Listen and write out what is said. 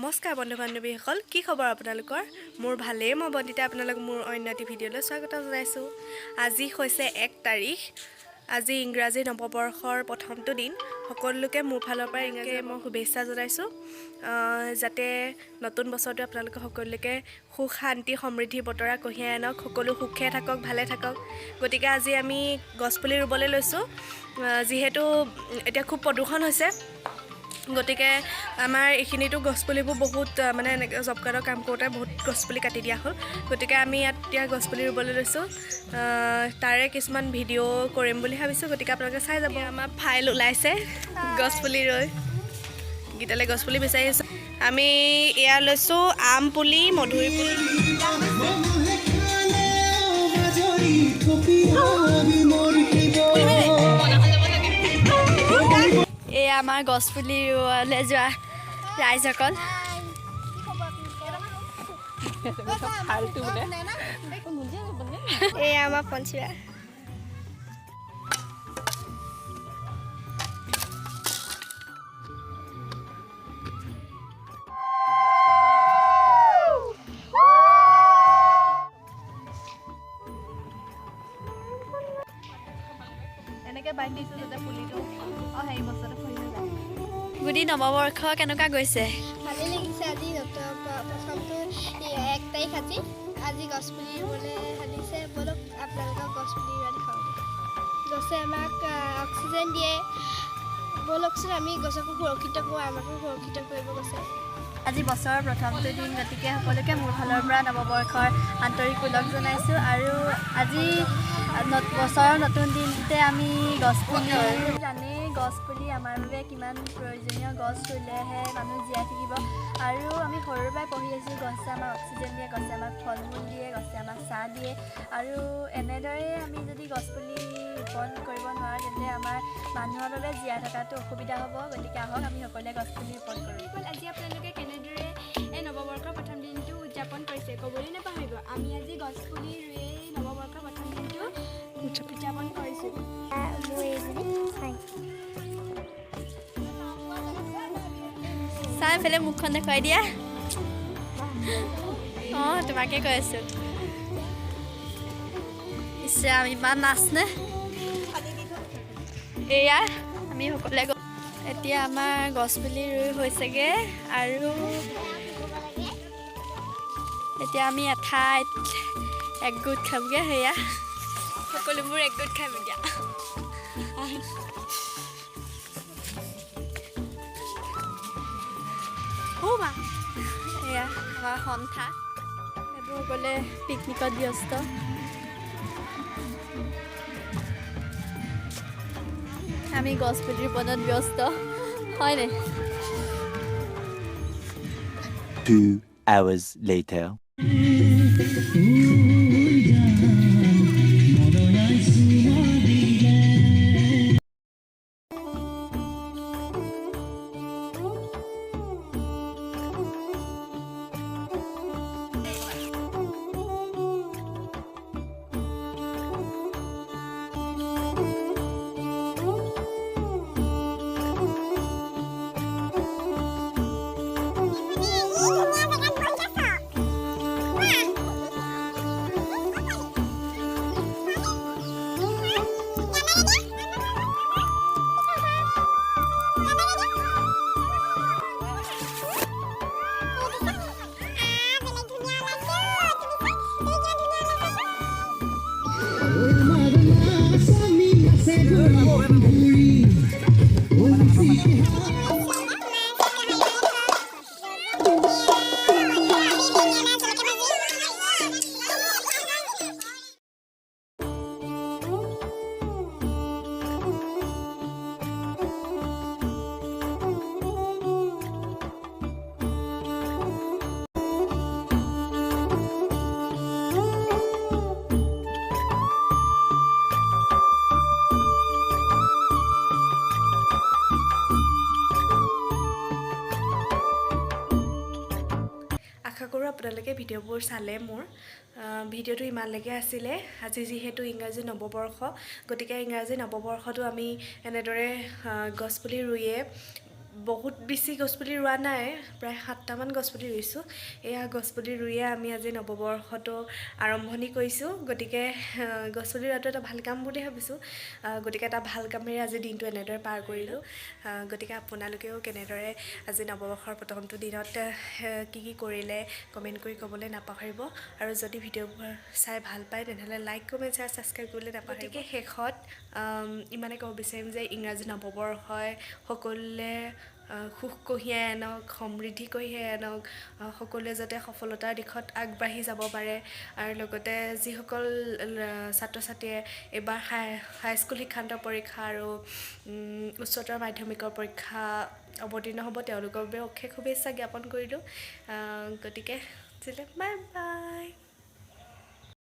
নমস্কাৰ বন্ধু বান্ধৱীসকল, কি খবৰ আপোনালোকৰ? মোৰ ভালেই। মই বন্দিতা আপোনালোক মোৰ অন্য এটি ভিডিঅ'লৈ স্বাগত জনাইছোঁ। আজি হৈছে 1 তাৰিখ। আজি ইংৰাজী নৱবৰ্ষৰ প্ৰথমটো দিন। সকলোকে মোৰ ফালৰ পৰা ইংৰাজী মই শুভেচ্ছা জনাইছোঁ। যাতে নতুন বছৰটো আপোনালোকে সকলোকে সুখ শান্তি সমৃদ্ধি বতৰা কঢ়িয়াই আনক, সকলো সুখে থাকক ভালে থাকক। গতিকে আজি আমি গছপুলি ৰুবলৈ লৈছোঁ। যিহেতু এতিয়া খুব প্ৰদূষণ হৈছে, গতিকে আমাৰ এইখিনিতো গছপুলিবোৰ বহুত মানে জব কাৰ্ডৰ কাম কৰোঁতে বহুত গছপুলি কাটি দিয়া হ'ল। গতিকে আমি ইয়াত এতিয়া গছপুলি ৰুবলৈ লৈছোঁ। তাৰে কিছুমান ভিডিঅ' কৰিম বুলি ভাবিছোঁ। গতিকে আপোনালোকে চাই যাব। আমাৰ ফাইল ওলাইছে গছপুলি ৰৈ গীতালে গছপুলি বিচাৰি আছোঁ। আমি এয়া লৈছোঁ আম পুলি, মধুৰি পুলি। এই আমাৰ গছপুলি ৰুবলৈ যোৱা ৰাইজসকল। এই আমাৰ পঞ্চিবা। এনেকৈ বান্ধি দিছোঁ যাতে পুলিটো হেৰি বস্তুটো ফুৰি নাযায়। গুডি নৱবৰ্ষ কেনেকুৱা গৈছে? ভালেই লাগিছে। আজি প্ৰথমটো 1 তাৰিখ। আজি গছপুলি ৰুবলৈ আনিছে। বলক আপোনালোকক গছপুলি ৰুৱা দেখাওঁ। গছে আমাক অক্সিজেন দিয়ে। বলকচোন আমি গছকো সুৰক্ষিত কৰোঁ, আমাকো সুৰক্ষিত কৰিব গছে। আজি বছৰৰ প্ৰথমটো দিন, গতিকে সকলোকে মোৰ ফালৰ পৰা নৱবৰ্ষৰ আন্তৰিক ওলগ জনাইছোঁ। আৰু আজি বছৰৰ নতুন দিনতে আমি গছপুলি জানেই, গছপুলি আমাৰ বাবে কিমান প্ৰয়োজনীয়। গছ ৰুলেহে মানুহ জীয়াই থাকিব। আৰু আমি সৰুৰ পৰাই পঢ়ি আছোঁ, গছে আমাক অক্সিজেন দিয়ে, গছে আমাক ফল মূল দিয়ে, গছে আমাক ছাঁ দিয়ে। আৰু এনেদৰে আমি যদি গছপুলি ৰোপণ কৰিব নোৱাৰোঁ, তেন্তে আমাৰ মানুহৰ বাবে জীয়াই থকাটো অসুবিধা হ'ব। গতিকে আহক আমি সকলোৱে গছপুলি ৰোপণ কৰোঁ। আজি আপোনালোকে কেনেদৰে এই নৱবৰ্ষৰ প্ৰথম দিনটো উদযাপন কৰিছে ক'বলৈ নাপাহৰিব। আমি আজি গছপুলি ৰুই নৱবৰ্ষৰ প্ৰথম দিনটো উদযাপন কৰিছোঁ। চাই পেলাই মুখখন দেখুৱাই দিয়া। অঁ, তোমাকে কৈ আছোঁ। ইছৰাম, ইমান নাচনে। এয়া আমি সকলোৱে এতিয়া আমাৰ গছপুলি ৰুই হৈছেগৈ। আৰু এতিয়া আমি এঠাইত একগোট খামগৈ। সেয়া সকলোবোৰ একগোট খাম এতিয়া। এয়া আমাৰ সন্থা, এইবোৰ সকলোৱে পিকনিকত ব্যস্ত। আমি গছপুলি ৰোপণত ব্যস্ত, হয়নে? 2 hours later. আশা কৰোঁ আপোনালোকে ভিডিঅ'বোৰ চালে। মোৰ ভিডিঅ'টো ইমানলৈকে আছিলে। আজি যিহেতু ইংৰাজী নৱবৰ্ষ, গতিকে ইংৰাজী নৱবৰ্ষটো আমি এনেদৰে গছপুলি ৰুইয়ে বহুত বেছি গছপুলি ৰোৱা নাই, প্ৰায় 7টামান গছপুলি ৰুইছোঁ। এয়া গছপুলি ৰুইয়ে আমি আজি নৱবৰ্ষটো আৰম্ভণি কৰিছোঁ। গতিকে গছপুলি ৰোৱাটো এটা ভাল কাম বুলি ভাবিছোঁ। গতিকে এটা ভাল কামেৰে আজি দিনটো এনেদৰে পাৰ কৰিলোঁ। গতিকে আপোনালোকেও কেনেদৰে আজি নৱবৰ্ষৰ প্ৰথমটো দিনত কি কৰিলে কমেণ্ট কৰি ক'বলৈ নাপাহৰিব। আৰু যদি ভিডিঅ'বোৰ চাই ভাল পায় তেনেহ'লে লাইক, কমেণ্ট, শ্বেয়াৰ, ছাবস্ক্ৰাইব কৰিবলৈ নাপাহৰিব। গতিকে শেষত ইমানে ক'ব বিচাৰিম যে ইংৰাজী নৱবৰ্ষই সকলোৱে সুখ কঢ়িয়াই আনক, সমৃদ্ধি কঢ়িয়াই আনক, সকলোৱে যাতে সফলতাৰ দিশত আগবাঢ়ি যাব পাৰে। আৰু লগতে যিসকল ছাত্ৰ ছাত্ৰীয়ে এইবাৰ হাইস্কুল শিক্ষান্ত পৰীক্ষা আৰু উচ্চতৰ মাধ্যমিকৰ পৰীক্ষা অৱতীৰ্ণ হ'ব তেওঁলোকৰ বাবে অশেষ শুভেচ্ছা জ্ঞাপন কৰিলোঁ। গতিকে বাই বাই।